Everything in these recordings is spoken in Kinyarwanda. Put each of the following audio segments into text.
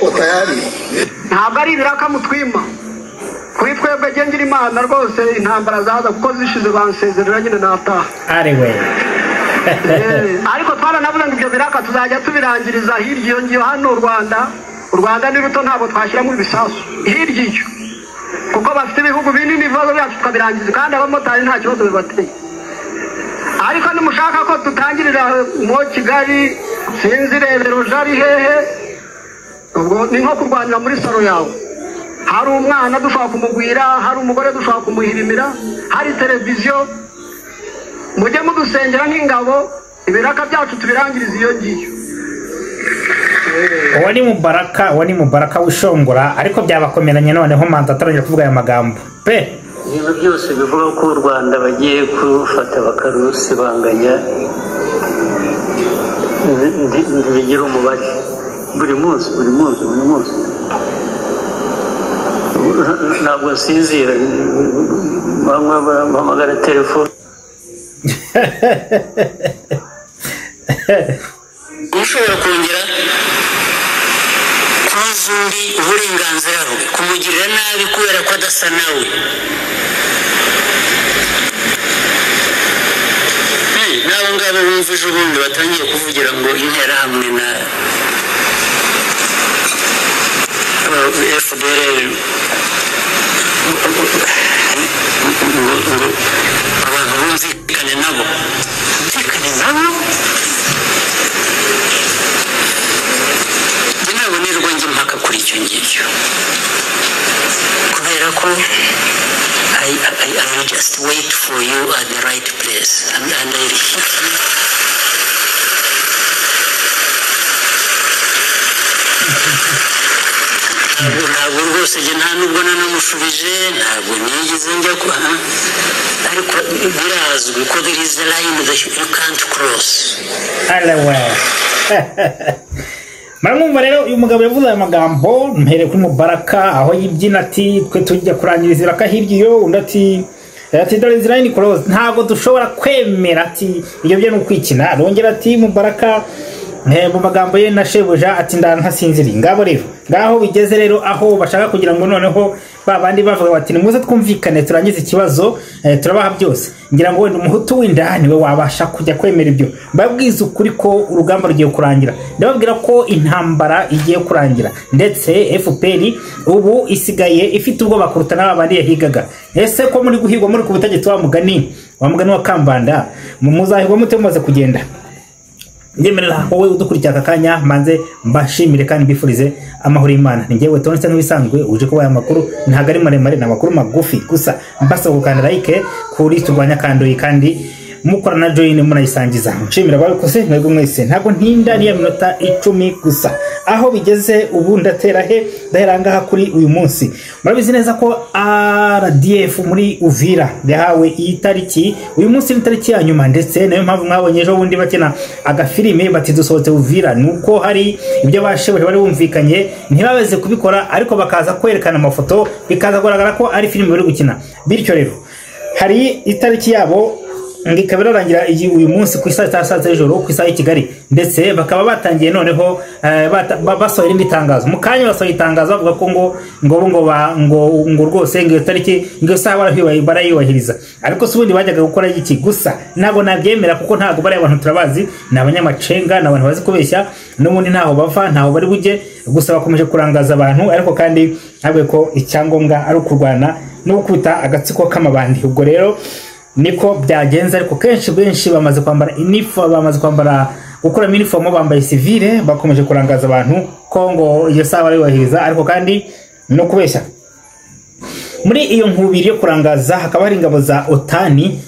utayari ntabwo ari ibiraka mutwima kuri twebwe gengira Imana rwose intambara zaza kuko zishize bansezerera nyine nataha ari we ariko twaranavuze ngo ibyo biraka tuzajya tubirangiriza hirya iyo ngiyo hano u Rwanda ni ruto ntabwo twashyiramo ibisasu hirya iyo kuko bafite ibihugu binini ibibazo byacu tukabirangiza kandi abamotari nta kibazo bibateye ariko nimushaka ko tutangirira mu Kigali sinzi Rebero jari hehe ubwo ni nko kurwanira muri saro yawe hari umwana dushaka kumugwira hari umugore dushaka kumuhirimira hari televiziyo mujye mudusengera nk'ingabo ibiraka byacu tubirangiriza iyo ngiyo wani mubaraka wishongora ariko byabakomeranye noneho manza atarongera kuvuga aya magambo pe ibintu byose bivuga ko u Rwanda bagiye kufata bakarusibanganya ntibigira umubare buri munsi ntabwo nsinzira bahamagara telefone ushobora kongera kunoza undi uburenganzira bwe kumugirira nabi kubera ko adasa nawe n'abo ngabo bumva ejo bundi batangiye kuvugira ngo interahamwe na FDL abantu bumvikane nabo ntabwo nirwo njye mpaka kuri icyo ngicyo kubera ko I will just wait for you at the right place and I will hit you. Ntabwo rwose njye nta nubwo nanamushubije ntabwo nigeze njya kuha ariko birazwi ko there is a line that you can't cross. Maramwumva rero uyu mugabo yavuze aya magambo mpereye kuri Mubaraka aho yibyina ati twe tujya kurangiriza iraka hirya iyo undi ati there is a line cross ntabwo dushobora kwemera ati iyo byo nukwikina arongera ati Mubaraka mu magambo ye na shebuja ati ntasinziri ngabo rero ngaho bigeze rero aho bashaka kugira ngo noneho babandi bavuga bati nimuze twumvikane turangize ikibazo turabaha byose ngira ngo wenda umuhutu w'indani we wabasha kujya kwemera ibyo babwiza ukuri ko urugamba rugiye kurangira ndababwira ko intambara igiye kurangira ndetse FPR ubu isigaye ifite ubwo bakuruta n'abandi yahigaga ese ko muri guhigwa muri ku butegetsi wa mugani wa Kambanda muzahigwa mute mumaze kugenda ngemerera wowe udukurikira akanya manze mbashimire kandi mbifurize amahoro y'Imana ningewe tonse nk'ibisanzwe uje kuba aya makuru ntago ari maremare na makuru magufi gusa mbasaba gukanda like kuri turwanya kandoyi kandi mukora na join munayisangiza nshimira babikoze mwebwe mwese ntago ntinda ni ya minota 10 gusa aho bigeze ubu ndatera he ndaheranga kuri uyu munsi murabizi neza ko RDF muri Uvira yahawe itariki uyu munsi ni tariki ya nyuma ndetse nayo mpamvu mwabonye ejo bundi bakina agafilime bati dusohotse Uvira nuko hari ibyo bashebeje bari bumvikanye ntibabeze kubikora ariko bakaza kwerekana amafoto bikaza kugaragara ko ari filime bari gukina bityo rero hari itariki yabo ngikabira rangira uyu munsi ku isaha y'ijoro ku isaha y'Kigali ndetse bakaba batangiye noneho basohora imitangazo mukanya basohora itangazo bavuga ko ngo rwose ngo tariki ngo saha barayubahiriza ariko subundi bajyaga gukora iki gusa ntago nabyemera kuko ntago bari abantu turabazi n'abanyamacenga n'abantu bazi kubeshya n'ubundi ntaho bava ntaho bari bujye gusa bakomeje kurangaza abantu ariko kandi ntabwo ko icyangombwa ari ukurwana no gukubita agatsiko k'amabandi ubwo rero niko byagenze ariko kenshi benshi bamaze kwambara gukora uniform bambaye civile bakomeje kurangaza abantu ko ngo iyo saha barayubahiriza ariko kandi no kubeshya muri iyo nkubiri yo kurangaza hakaba hari ingabo za otani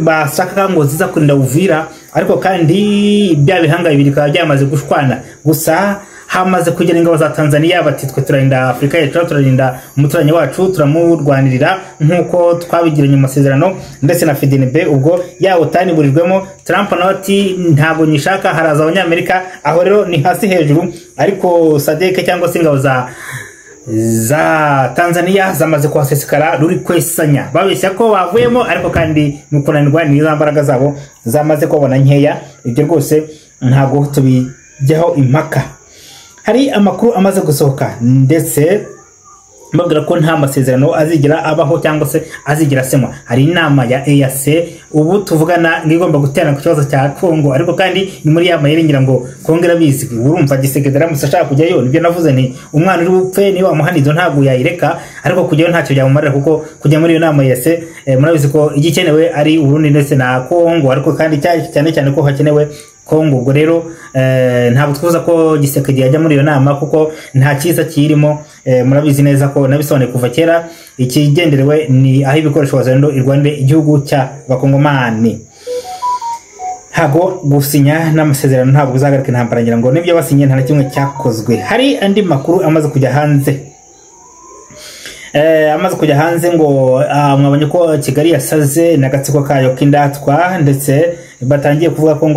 bashaka ngo ziza kurinda Uvira ariko kandi bya bihanga bibiri bikaba byamaze gushwana gusa hamaze kugera ingabo za Tanzania bati twe turarinda Afrika yacu turarinda umuturanyi wacu turamurwanirira nkuko twabigiranye mu masezerano ndetse na FDNB ubwo ya otani burijwemo Trump nawe ati ntabwo nyishaka haraza abanyamerika aho rero ni hasi hejuru ariko SADC cyangwa se ingabo za Tanzania zamaze kwasesekara ruri kwesanya babeshya ko bavuyemo ariko kandi nukunanirwa nizo mbaraga zabo zamaze kubona nkeya ibyo rwose ntabwo tubijyaho impaka hari amakuru amaze gusohoka ndetse mbabwira ko nta masezerano azigira abaho cyangwa se azigira semwa. Hari inama ya EAC ubu tuvugana ngigomba guterana ku kibazo cya Kongo, ariko kandi ni muri ya mayeri ngira ngo kongera bizi. Urumva Gisekedi musashaka kujyayo, nibyo navuze nti umwana uri bupfe ni wa muhanizo ntabwo yayireka, ariko kujyayo ntacyo byamumarira kuko kujya muri iyo nama ya EAC murabizi ko igikenewe ari Burundi ndetse na Kongo, ariko kandi cyane ko hakenewe Kongo. Ubwo rero ntabwo twifuza ko Gisekedi yajya muri iyo nama kuko nta cyiza kirimo. Murabizi neza ko nabisobanuye kuva kera, ikigenderewe ni aho ibikoresho wazendo irwande igihugu cya bakongomani. Ntabwo gusinya n'amasezerano ntabwo bizagarika intambara, ngira ngo nibyo basinye nta na kimwe cyakozwe. Hari andi makuru amaze kujya hanze ngo mwabonye ko Kigali yasaze n'agatsiko kayo k'indatwa, ndetse batangiye kuvuga ko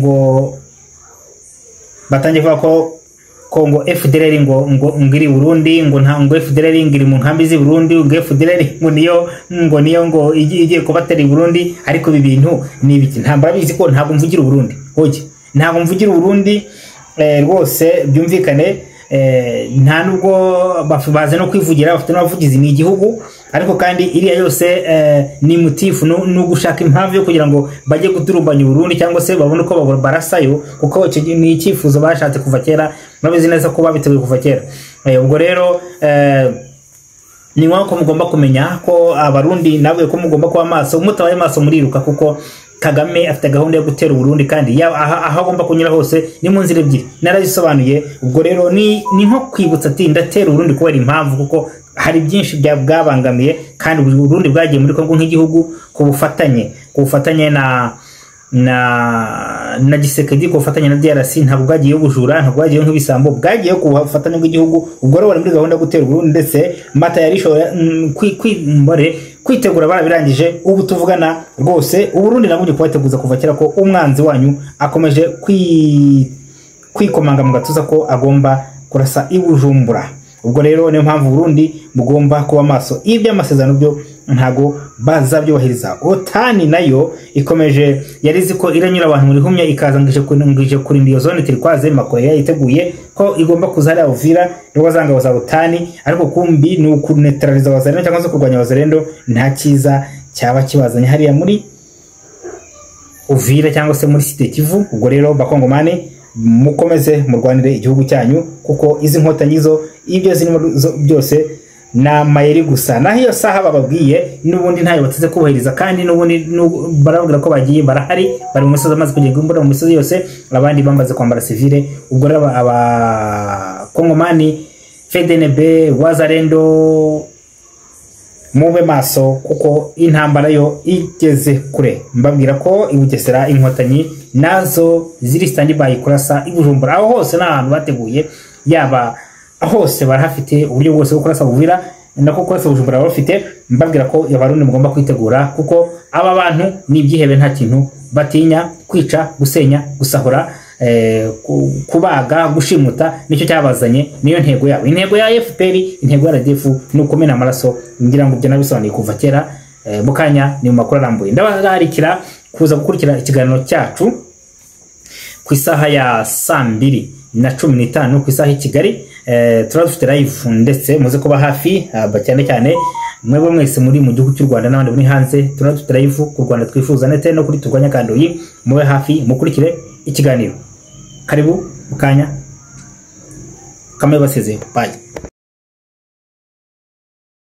ngo batangiye kuvuga ko Kongo FDLR ngo ngiri Burundi, ngo FDLR ngiri mu nkambi zi Burundi, ngo FDLR niyo igiye kubatera Burundi. Ariko ibi bintu ni ibiki? Ntambara bizi ko ntabwo mvugira Burundi, hoje ntabwo mvugira Burundi rwose byumvikane. Nta nubwo baze no kwivugira, bafite n'abavugizi ni igihugu, ariko kandi iriya yose ni mutifu no gushaka impamvu yo kugira ngo bajye guturumbanya Burundi cyangwa se babone ko barasayo, kuko ni icyifuzo bashatse kuva kera. Murabizi neza ko babiteguye kuva kera. Ubwo rero ni ngombwa ko mugomba kumenya ko Abarundi nabwo ko mugomba kuba maso, mutabaye maso muriruka, kuko Kagame afite gahunda yo gutera Burundi, kandi aho agomba kunyura hose ni mu nzira ebyiri narabisobanuye. Ubwo rero ni nko kwibutsa ati ndatera Burundi kubera impamvu, kuko hari byinshi bwabangamiye, kandi Burundi bwagiye muri Kongo nk'igihugu ku bufatanye na Gisekedi, ku bufatanye na DRC. Ntabwo bwagiye bujura, ntabwo bwagiye nk'ibisambo, bwagiye ku bufatanye bw'igihugu. Ubwo rero bari muri gahunda yo gutera Burundi, ndetse mata yarishoye kwitegura barabirangije. Ubu tuvugana rwose Burundi nabwo kubateguza kuva kera ko umwanzi wanyu akomeje kwikomanga mu gatuza ko agomba kurasa ibujumbura. Ubwo rero niyo mpamvu Burundi mugomba kuba maso. Ibyo amasezerano byo ntago bazabyubahiriza. Otani nayo ikomeje yarizi ko iranyura abantu muri humya, ikaza ngije kurinda iyo zone Turquoise Makore yiteguye ko igomba kuzara Uvira rwo zanga za Otani, ariko kumbi ni ukunetraliza Wazalendo cyangwa se kurwanya Wazalendo. Nta cyiza cyaba kibazanye hariya muri Uvira cyangwa se muri Site Kivu. Ubwo rero bakongomane mukomeze murwanire igihugu cyanyu, kuko izi nkotanyizo ibyo zirimo byose na mayeri gusa. Naho iyo saha bababwiye n'ubundi ntayo bateze kubahiriza, kandi n'ubundi barabwira ko bagiye barahari, bari mu misozi amaze kugenda imbura mu misozi yose, abandi bambaze kwambara civile. Ubwo rero abakongomani FDNB Wazalendo mube maso, kuko intambara yo igeze kure. Mbabwira ko ibugesera inkotanyi nazo ziri standby kurasa ibujumbura. Aho hose n'ahantu bateguye, yaba hose barahafite uburyo bwose bwo kurasa Uvira nako kurasa Bujumbura bafite. Mbabwira ko Abarundi mugomba kwitegura, kuko aba bantu ni ibyihebe, nta kintu batinya. Kwica, gusenya, gusahura, kubaga, gushimuta, nicyo cyabazanye, niyo ntego yabo. Intego ya FPR, intego ya RDF ni ukumena amaraso. Ngira ngo byo nabisobanuye kuva kera. Mukanya ni mu makuru arambuye. Ndabararikira kuza gukurikira ikiganiro cyacu ku isaha ya 2:15 ku isaha i Kigali. Turadufite live, ndetse muze kuba hafi cyane mwebwe mwese muri mu gihugu cy'u Rwanda n'abandi muri hanze. Turadufite live ku Rwanda twifuza, ndetse no kuri Turwanya Kandoyi. Mube hafi mukurikire ikiganiro. Karibu mukanya kamwe baseze. Bye.